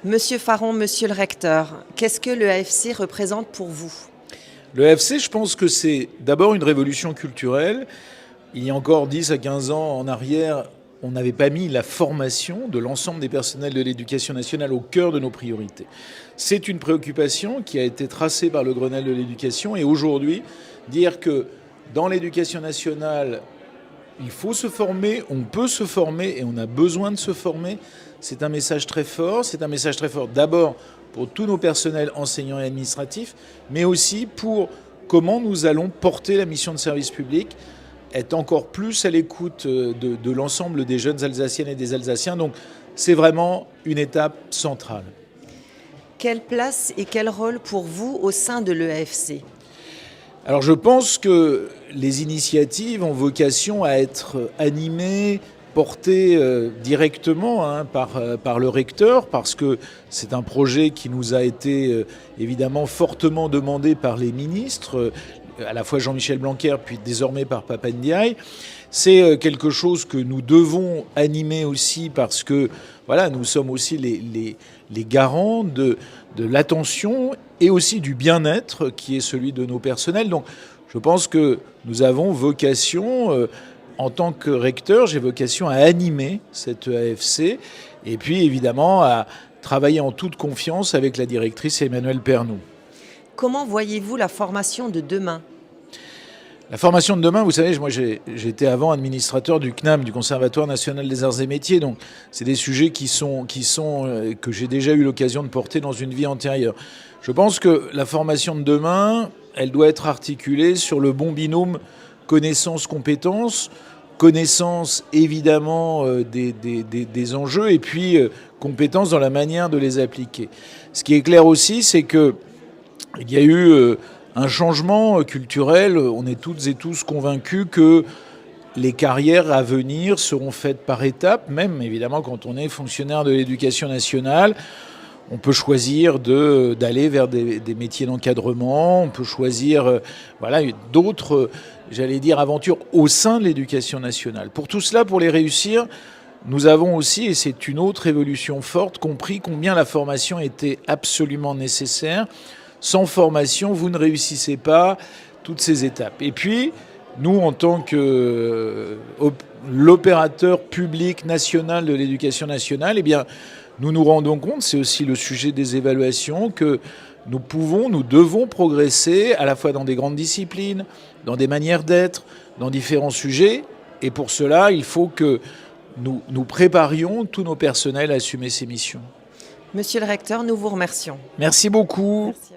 Monsieur Faron, monsieur le recteur, qu'est-ce que le AFC représente pour vous? Le AFC, je pense que c'est d'abord une révolution culturelle. Il y a encore 10 à 15 ans en arrière, on n'avait pas mis la formation de l'ensemble des personnels de l'éducation nationale au cœur de nos priorités. C'est une préoccupation qui a été tracée par le Grenelle de l'éducation et aujourd'hui, dire que dans l'éducation nationale, il faut se former, on peut se former et on a besoin de se former. C'est un message très fort. C'est un message très fort d'abord pour tous nos personnels enseignants et administratifs, mais aussi pour comment nous allons porter la mission de service public, être encore plus à l'écoute de l'ensemble des jeunes Alsaciennes et des Alsaciens. Donc c'est vraiment une étape centrale. Quelle place et quel rôle pour vous au sein de l'EAFC? Alors je pense que les initiatives ont vocation à être animées, portées directement par le recteur, parce que c'est un projet qui nous a été évidemment fortement demandé par les ministres, à la fois Jean-Michel Blanquer puis désormais par Papa Ndiaye. C'est quelque chose que nous devons animer aussi parce que voilà, nous sommes aussi les garants de l'attention et aussi du bien-être qui est celui de nos personnels. Donc je pense que nous avons vocation, en tant que recteur, j'ai vocation à animer cette AFC et puis évidemment à travailler en toute confiance avec la directrice Emmanuelle Pernoud. Comment voyez-vous la formation de demain? La formation de demain, vous savez, moi j'étais avant administrateur du CNAM, du Conservatoire national des arts et métiers, donc c'est des sujets que j'ai déjà eu l'occasion de porter dans une vie antérieure. Je pense que la formation de demain, elle doit être articulée sur le bon binôme connaissance-compétence, connaissance évidemment des enjeux et puis compétence dans la manière de les appliquer. Ce qui est clair aussi, c'est qu'il y a eu un changement culturel. On est toutes et tous convaincus que les carrières à venir seront faites par étapes, même évidemment quand on est fonctionnaire de l'éducation nationale. On peut choisir d'aller vers des métiers d'encadrement, on peut choisir d'autres, aventures au sein de l'éducation nationale. Pour tout cela, pour les réussir, nous avons aussi, et c'est une autre évolution forte, compris combien la formation était absolument nécessaire. Sans formation, vous ne réussissez pas toutes ces étapes. Et puis, nous, en tant que l'opérateur public national de l'éducation nationale, eh bien, nous nous rendons compte, c'est aussi le sujet des évaluations, que nous devons progresser à la fois dans des grandes disciplines, dans des manières d'être, dans différents sujets. Et pour cela, il faut que nous préparions tous nos personnels à assumer ces missions. Monsieur le recteur, nous vous remercions. Merci beaucoup. Merci.